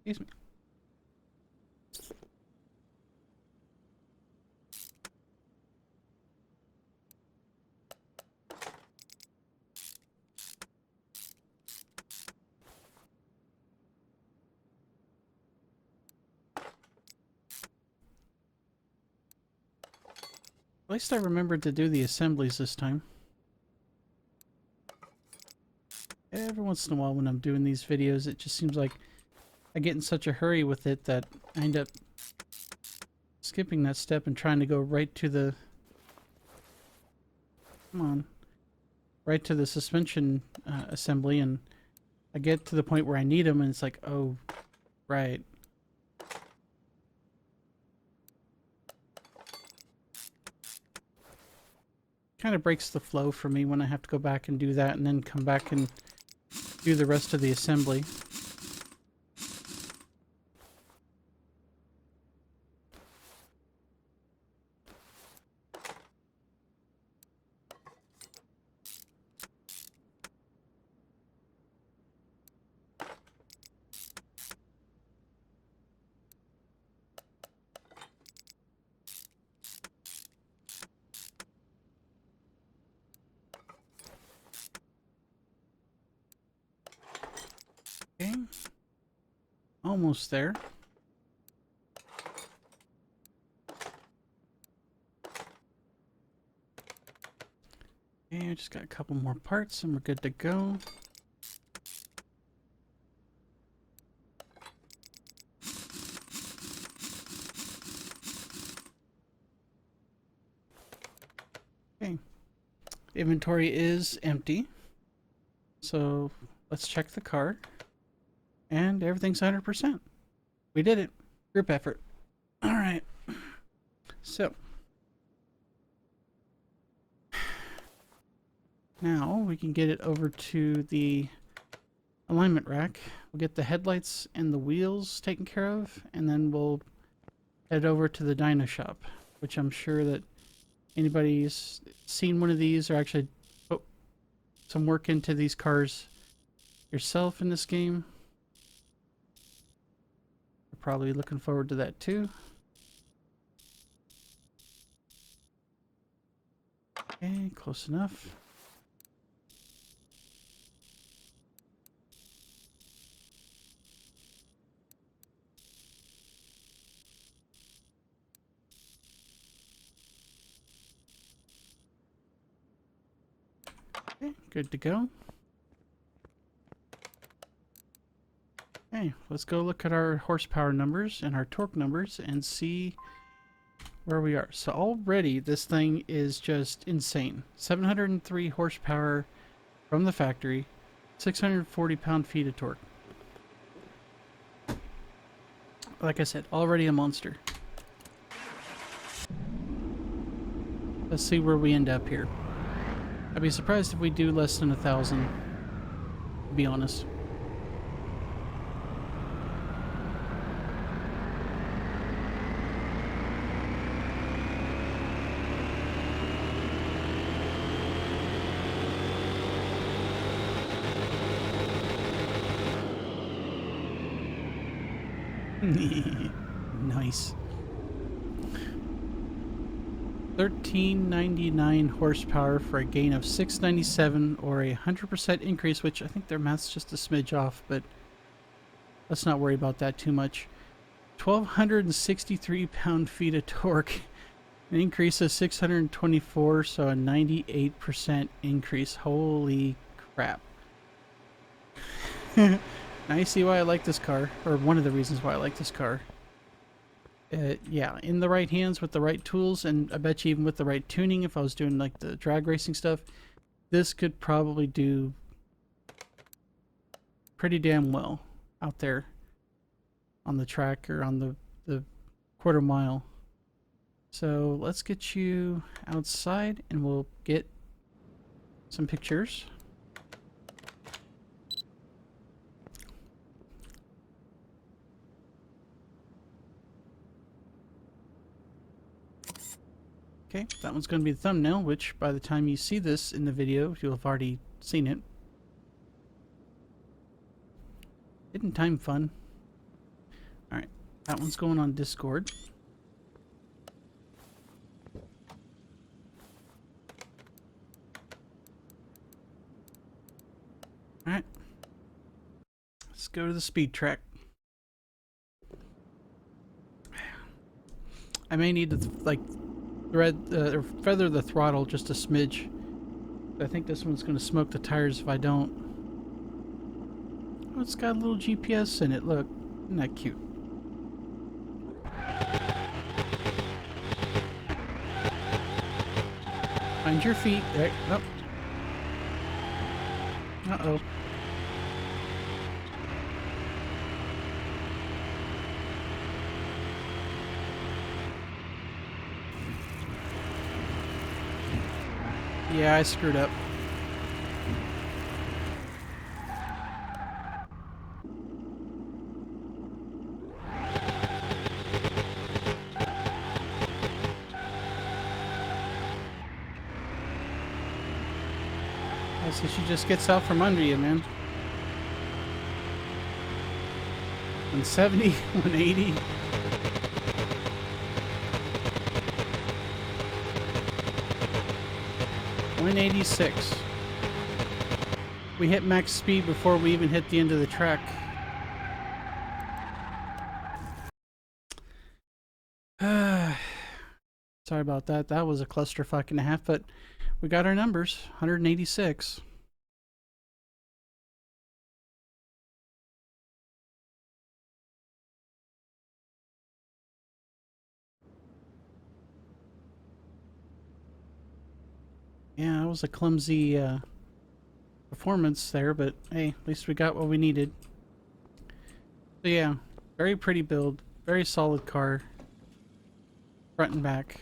[SPEAKER 1] Excuse me. At least I remembered to do the assemblies this time. Every once in a while when I'm doing these videos, it just seems like I get in such a hurry with it that I end up skipping that step and trying to go right to the... Come on. Right to the suspension assembly, and I get to the point where I need them, and it's like, oh, right. Kind of breaks the flow for me when I have to go back and do that and then come back and do the rest of the assembly. Okay. Almost there. Okay, I just got a couple more parts and we're good to go. Okay. Inventory is empty. So let's check the car. And everything's 100%. We did it. Group effort. Alright. So. Now we can get it over to the alignment rack. We'll get the headlights and the wheels taken care of. And then we'll head over to the dyno shop. Which I'm sure that anybody's seen one of these or actually put some work into these cars yourself in this game. You're probably looking forward to that too. Okay, close enough. Okay, good to go. Okay, let's go look at our horsepower numbers and our torque numbers and see where we are. So already this thing is just insane. 703 horsepower from the factory, 640 pound-feet of torque. Like I said, already a monster. Let's see where we end up here. I'd be surprised if we do less than 1,000, to be honest. Nice. 1399 horsepower for a gain of 697, or a 100% increase, which I think their math's just a smidge off, but let's not worry about that too much. 1263 pound-feet of torque, an increase of 624, so a 98% increase. Holy crap. Now you see why I like this car, or one of the reasons why I like this car. Yeah, in the right hands with the right tools, and I bet you even with the right tuning, if I was doing like the drag racing stuff, this could probably do pretty damn well out there on the track or on the quarter mile. So let's get you outside and we'll get some pictures. Okay, that one's going to be the thumbnail, which by the time you see this in the video, you'll have already seen it. Hidden time fun. Alright, that one's going on Discord. Alright. Let's go to the speed track. I may need to, like, or feather the throttle just a smidge. I think this one's going to smoke the tires if I don't. Oh, it's got a little GPS in it. Look, isn't that cute? Find your feet. There. Oh. Uh-oh. Yeah, I screwed up. I see she just gets out from under you, man. 170, 180. 186. We hit max speed before we even hit the end of the track. Sorry about that. That was a clusterfuck and a half, but we got our numbers. 186. Yeah, it was a clumsy performance there, but hey, at least we got what we needed. So yeah, very pretty build, very solid car, front and back.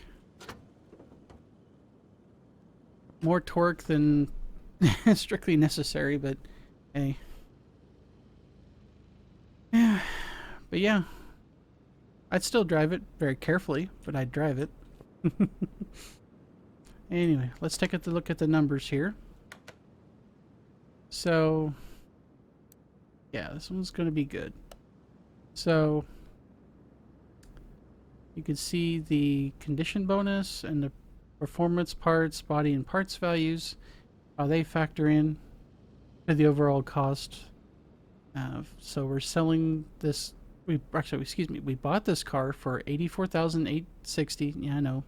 [SPEAKER 1] More torque than strictly necessary, but hey. Yeah, but yeah, I'd still drive it very carefully, but I'd drive it. Anyway, let's take a look at the numbers here. So, yeah, this one's going to be good. So, you can see the condition bonus and the performance parts, body and parts values, how they factor in to the overall cost. So we're selling this. We bought this car for $84,860. Yeah, I know,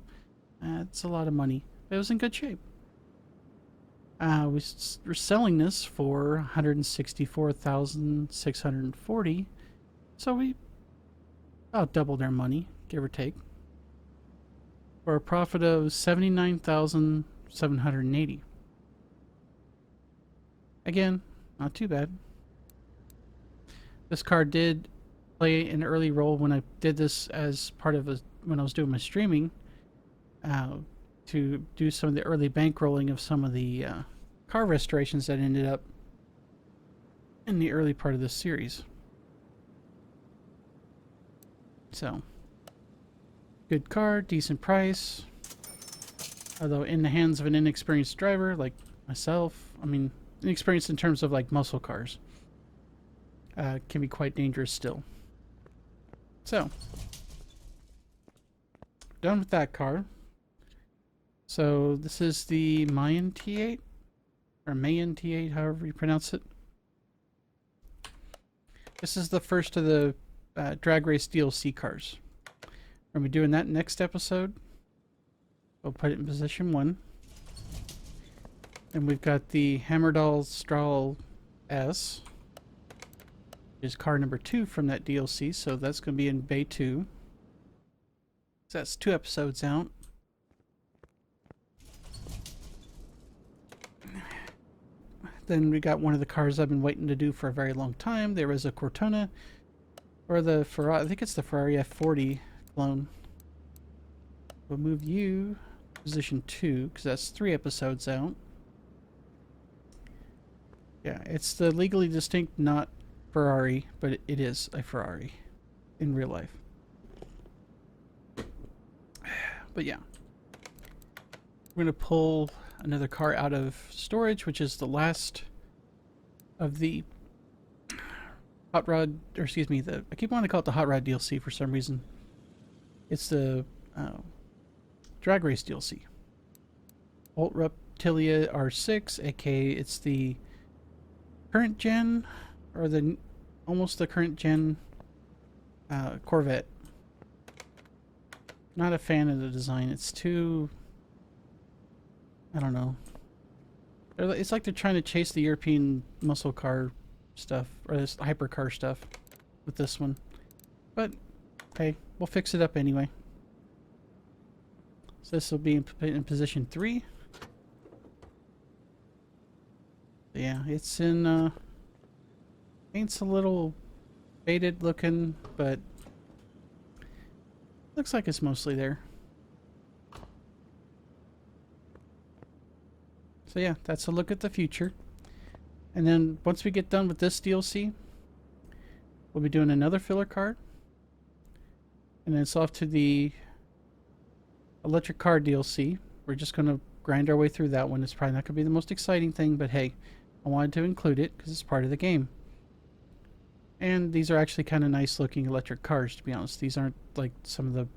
[SPEAKER 1] it's a lot of money. But it was in good shape. We're selling this for $164,640. So we about doubled our money, give or take, for a profit of $79,780. Again, not too bad. This car did play an early role when I did this as part of when I was doing my streaming, to do some of the early bankrolling of some of the car restorations that ended up in the early part of this series. So, good car, decent price. Although in the hands of an inexperienced driver like myself, I mean, inexperienced in terms of like muscle cars, can be quite dangerous still. So, done with that car. So this is the Mayan T8, or Mayan T8, however you pronounce it. This is the first of the Drag Race DLC cars. We're going to be doing that next episode. We'll put it in position 1. And we've got the Hammerdal Strahl S, which is car number 2 from that DLC, so that's going to be in Bay 2. So that's 2 episodes out. Then we got one of the cars I've been waiting to do for a very long time. There is a Cortona, or the Ferrari, I think it's the Ferrari F40 clone. We'll move you to position 2, because that's 3 episodes out. Yeah, it's the legally distinct not Ferrari, but it is a Ferrari in real life. But yeah. We're going to pull another car out of storage, which is the last of the Hot Rod, or excuse me, I keep wanting to call it the Hot Rod DLC for some reason. It's the Drag Race DLC. Volt Reptilia R6, aka it's the current gen, or almost the current gen Corvette. Not a fan of the design. It's too, I don't know. It's like they're trying to chase the European muscle car stuff, or this hypercar stuff with this one. But hey, we'll fix it up anyway. So this will be in position 3. Yeah, it's in, paint's a little faded looking, but looks like it's mostly there. So yeah, that's a look at the future. And then once we get done with this DLC, we'll be doing another filler card. And then it's off to the electric car DLC. We're just going to grind our way through that one. It's probably not going to be the most exciting thing, but hey, I wanted to include it because it's part of the game. And these are actually kind of nice looking electric cars, to be honest. These aren't like some of the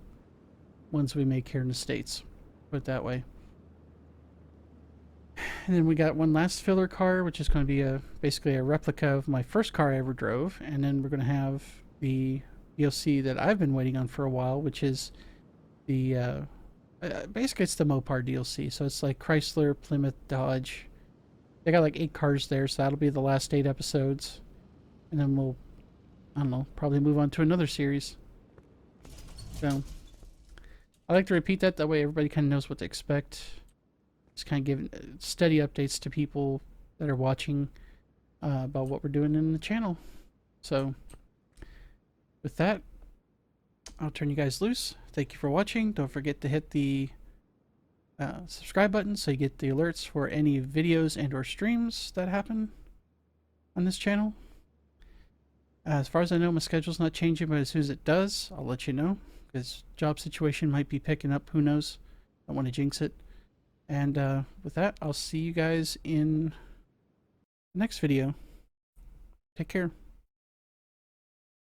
[SPEAKER 1] ones we make here in the States, put it that way. And then we got one last filler car, which is going to be basically a replica of my first car I ever drove. And then we're going to have the DLC that I've been waiting on for a while, which is the basically it's the Mopar DLC. So it's like Chrysler, Plymouth, Dodge. They got like 8 cars there, so that'll be the last 8 episodes. And then we'll, I don't know, probably move on to another series. So I like to repeat that way everybody kind of knows what to expect. Just kind of giving steady updates to people that are watching about what we're doing in the channel. So with that, I'll turn you guys loose. Thank you for watching. Don't forget to hit the subscribe button so you get the alerts for any videos and or streams that happen on this channel. As far as I know, my schedule's not changing, but as soon as it does, I'll let you know, because job situation might be picking up. Who knows? I don't want to jinx it. And with that, I'll see you guys in the next video. Take care.